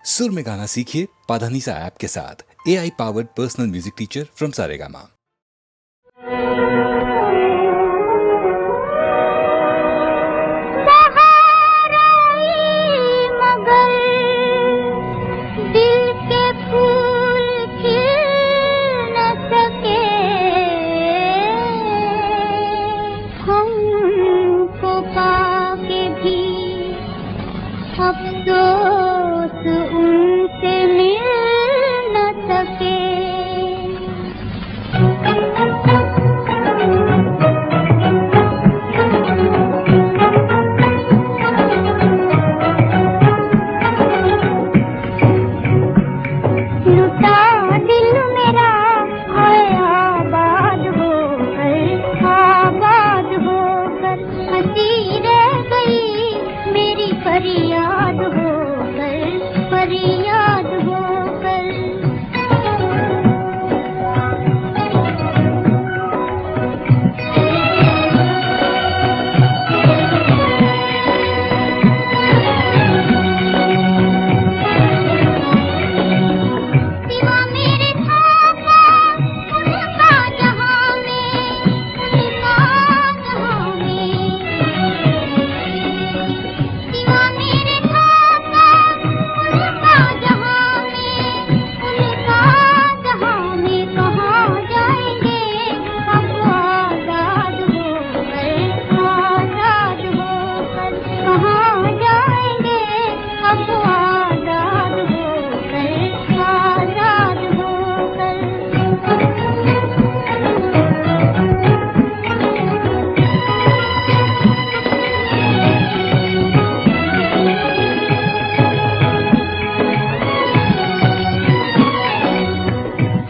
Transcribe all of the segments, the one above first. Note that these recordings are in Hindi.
सुर में गाना सीखिए पाधानीसा ऐप के साथ। AI powered personal music teacher from Saregama. अफसोस उनसे मिल न सके। लुटा दिल मेरा है आबाद होकर हंसी रह गई मेरी फरियाद होकर। सिवा मेरे खाका उनका जहां में सिवा मेरे खाका उनका जहां में कहाँ जाएंगे अब आजाद होकर कहाँ जाएंगे अब आजाद होकर।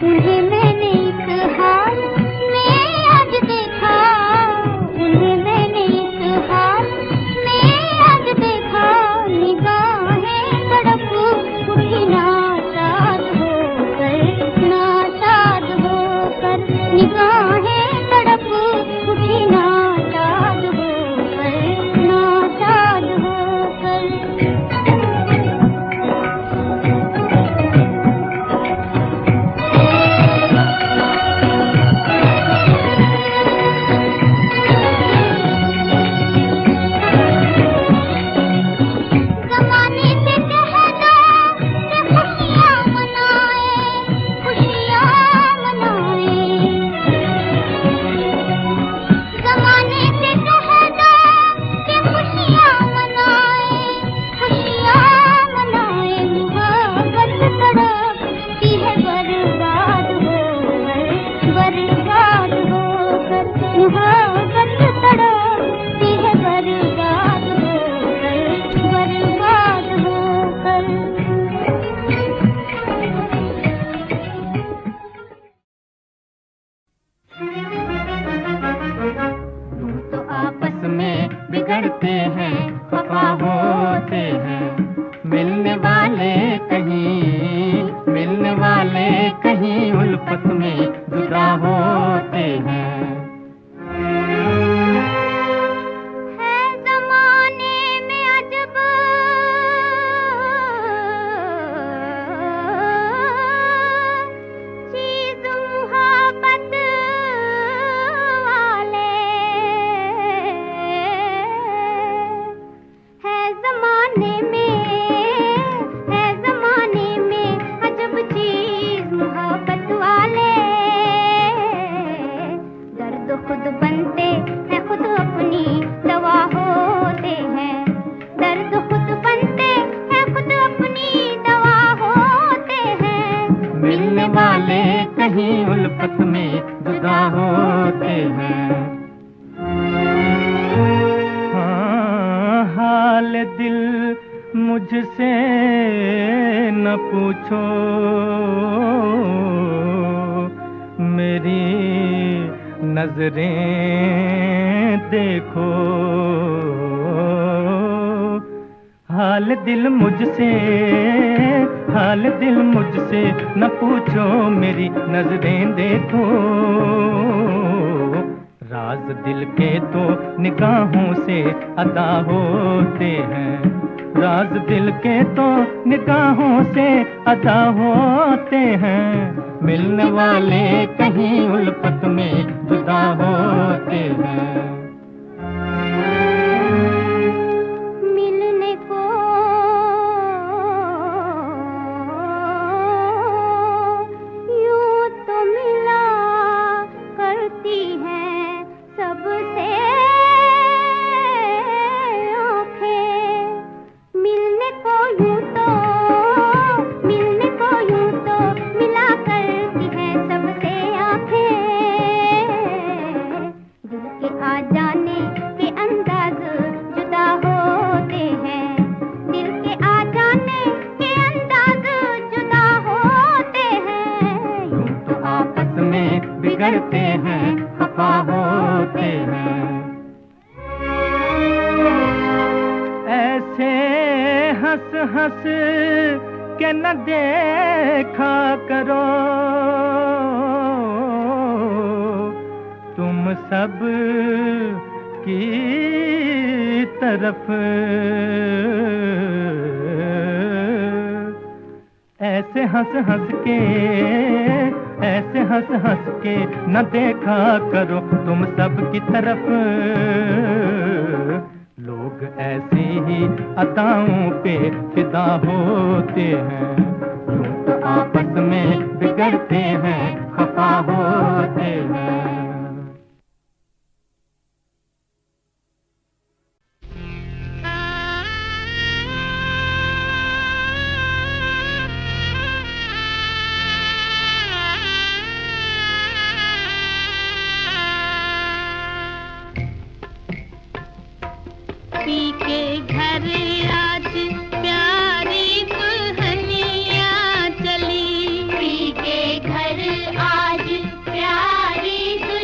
उन्हें मैंने इस हाल में आज देखा, उन्हें मैंने इस हाल में आज देखा। निगाहें तड़प उठी नाशाद होकर निगाहें तड़प उठी नाशाद होकर। ज़माने से कह दो कि खुशियाँ मनाए। ज़माने से कह दो कि खुशियाँ मनाए। मोहब्बत तड़पती है बर्बाद होकर। मोहब्बत तड़पती है बर्बाद होकर। तो आपस में बिगड़ते हैं, खफा होते हैं। मिलने वाले कहीं उल्फत में जुदा होते हैं। है ज़माने में अजब चीज़ मुहब्बत वाले। है ज़माने में अजब चीज़ मुहब्बत वाले। दर्द खुद बनते हैं, खुद अपनी दवा होते हैं। दर्द खुद बनते हैं, खुद अपनी दवा होते हैं। मिलने वाले कहीं उल्फत में जुदा होते हैं। हाँ, हाल दिल मुझसे न पूछो, मेरी नजरें देखो। हाल दिल मुझसे न पूछो, मेरी नजरें देखो। राज दिल के तो निगाहों से अदा होते हैं, राज दिल के तो निगाहों से अदा होते हैं, मिलने वाले कहीं उल्फत में जुदा होते हैं। मिलने को यूं तो मिला करती हैं सबसे आँखें, मिलने को यूं तो मिला करती हैं सबसे आँखें, दिल के आ जाने के अंदाज जुदा होते हैं, दिल के आ जाने के अंदाज जुदा होते हैं, यूं तो आपस में बिगड़ते हैं, खफा होते हैं। ऐसे हंस हंस के न देखा करो तुम सब की तरफ, ऐसे हंस हंस के न देखा करो तुम सब की तरफ, लोग ऐसी ही अदाओं पे फिदा होते हैं, यूं तो आपस में बिगड़ते हैं, खफा होते हैं। पी के घर आज प्यारी दुल्हनिया चली, पी के घर आज प्यारी दुल्हनिया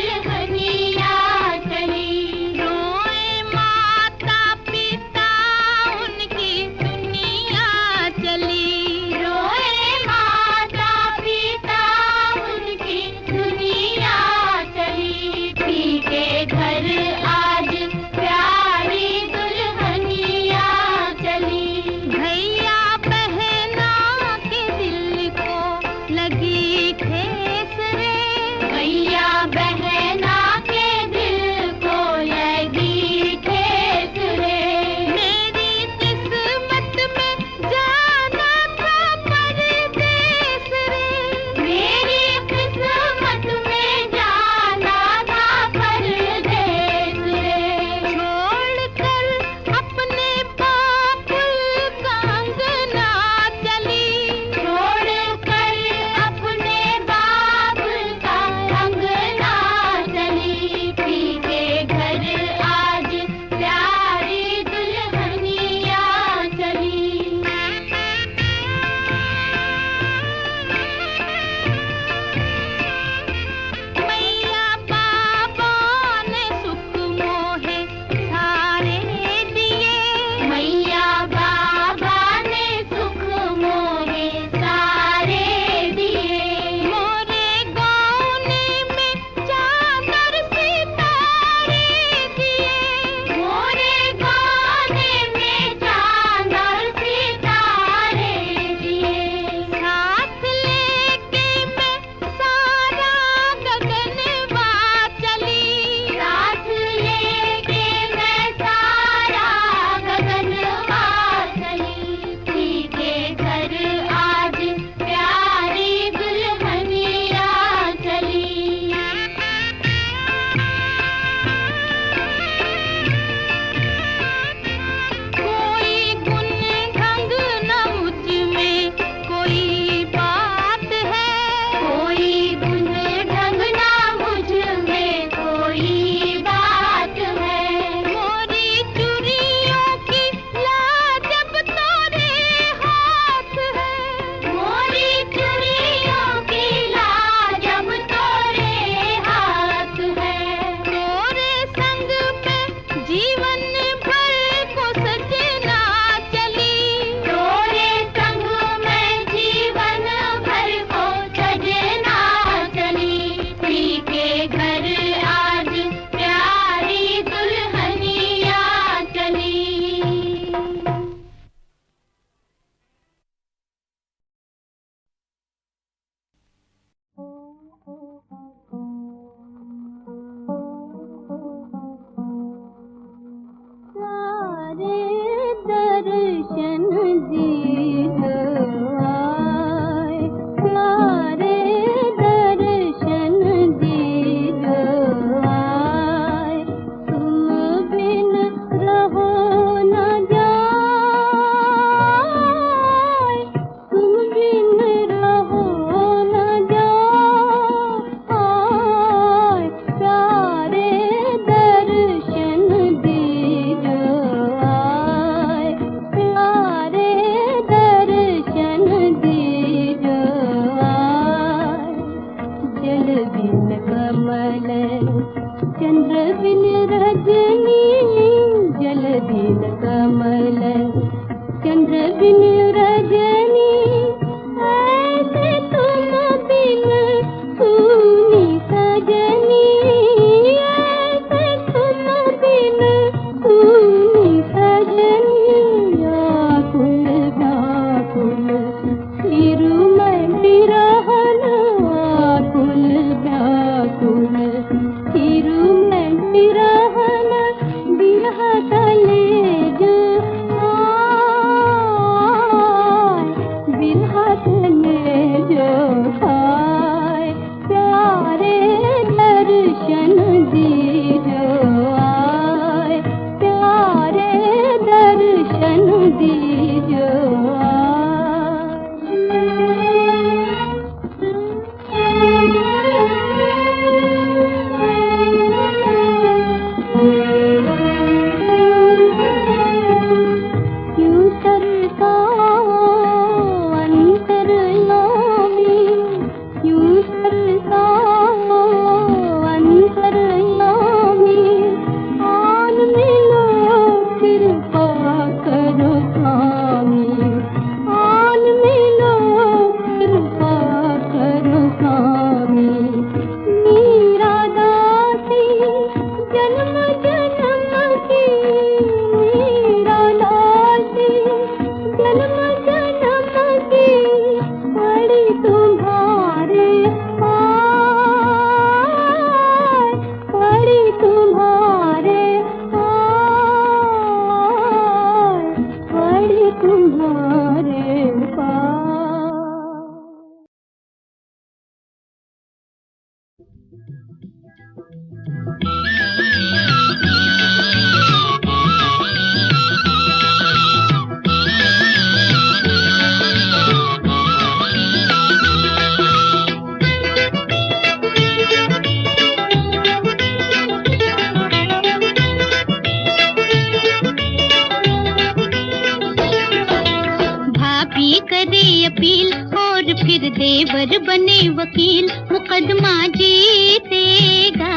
देवर बने वकील मुकदमा जीतेगा।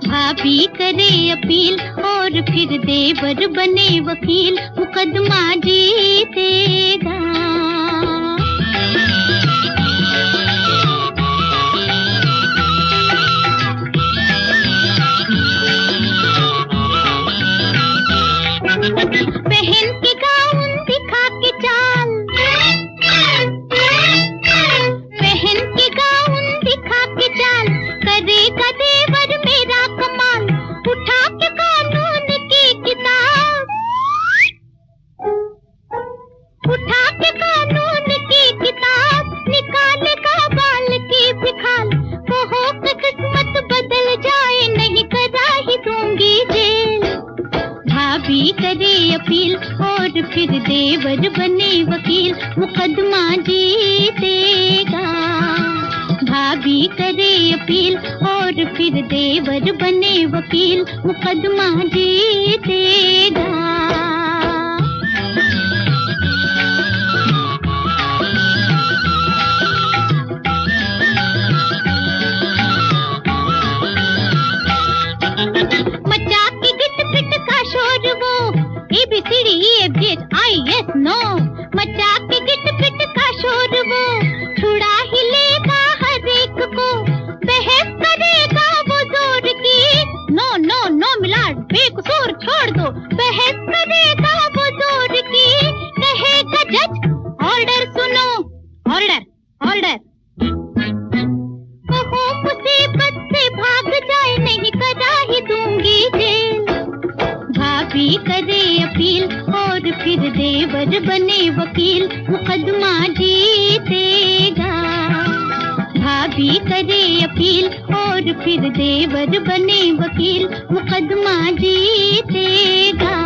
भाभी करे अपील और फिर देवर बने वकील मुकदमा जीतेगा। बहन के गाउन दिखा के चाल, बहन के गाउन दिखा के चाल, करेगा देवर मेरा कमाल। उठा के कानून की किताब, उठा के कानून की किताब, निकालेगा बाल की बिखाल। कहो कि किस्मत बदल जाए, नहीं करा ही दूंगी जेल। भाभी करे अपील और फिर देवर बने वकील मुकदमा जीतेगा। भाभी करे अपील और फिर देवर बने वकील मुकदमा जीतेगा। मचा के गिट पिट का शोर वो ABCD EFG IS नो। मचा के गिट पिट का शोर वो छुड़ा ही लेगा हर एक को। बहस करेगा वो जोर की, नो नो नो मिलाड बेकसूर छोड़ दो। बहस करेगा वो जोर की, कहेगा जज ऑर्डर सुनो। ऑर्डर ऑर्डर कहो मुसीबत से भाग जाए, नहीं करा ही दूंगी जेल। भाभी करे अपील और फिर देवर बने वकील मुकदमा जीतेगा। भाभी करे अपील और फिर देवर बने वकील मुकदमा जीतेगा।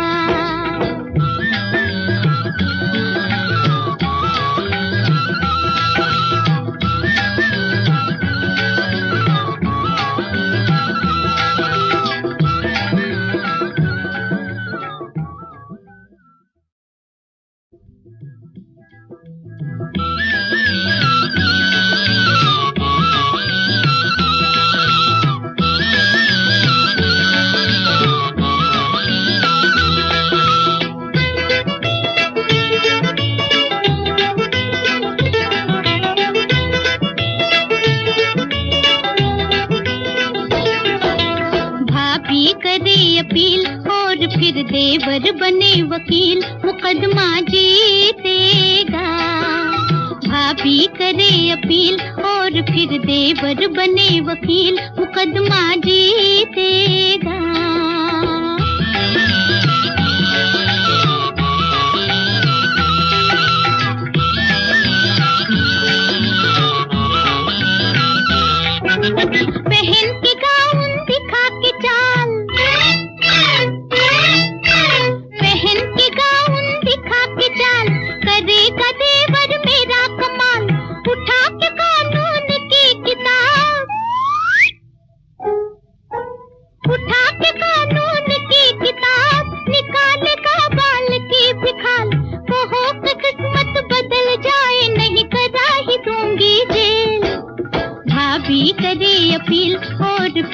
अपील और फिर देवर बने वकील मुकदमा जीतेगा। भाभी करे अपील और फिर देवर बने वकील मुकदमा जीतेगा। बहन के गाउन दिखा के चाल, बहन के गाउन दिखा के चाल, करेगा देवर मेरा कमाल। उठा के कानून की किताब, उठा के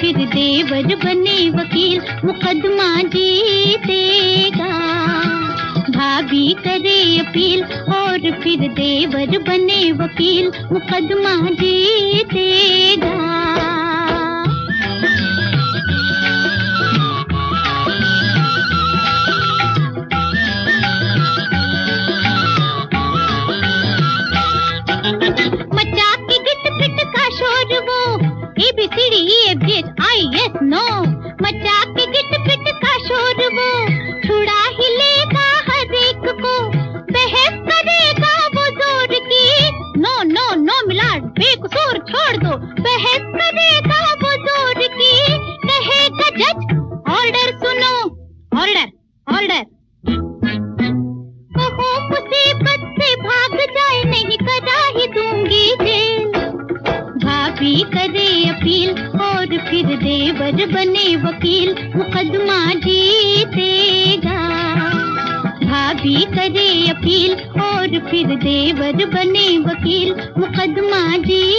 फिर देवर बने वकील, मुकदमा जीतेगा। भाभी करे अपील और फिर देवर बने वकील, मुकदमा जीतेगा। मचा के गिट पिट का शोर वो ABCDEFGHIS नो, मचा के गिट पिट का शोर वो छुड़ा ही लेगा हर एक को, बहस करेगा वो जोर की। नो नो नो मिलाड बेकसूर छोड़ दो, बहस करेगा वो जोर की। कहेगा जज ऑर्डर सुनो, ऑर्डर ऑर्डर। कहो मुसीबत से भाग जाए, नहीं करा ही दूंगी जेल। भाभी करे अपील और फिर देवर बने वकील, मुकदमा जीतेगा। भाभी करे अपील और फिर देवर बने वकील, मुकदमा जीतेगा।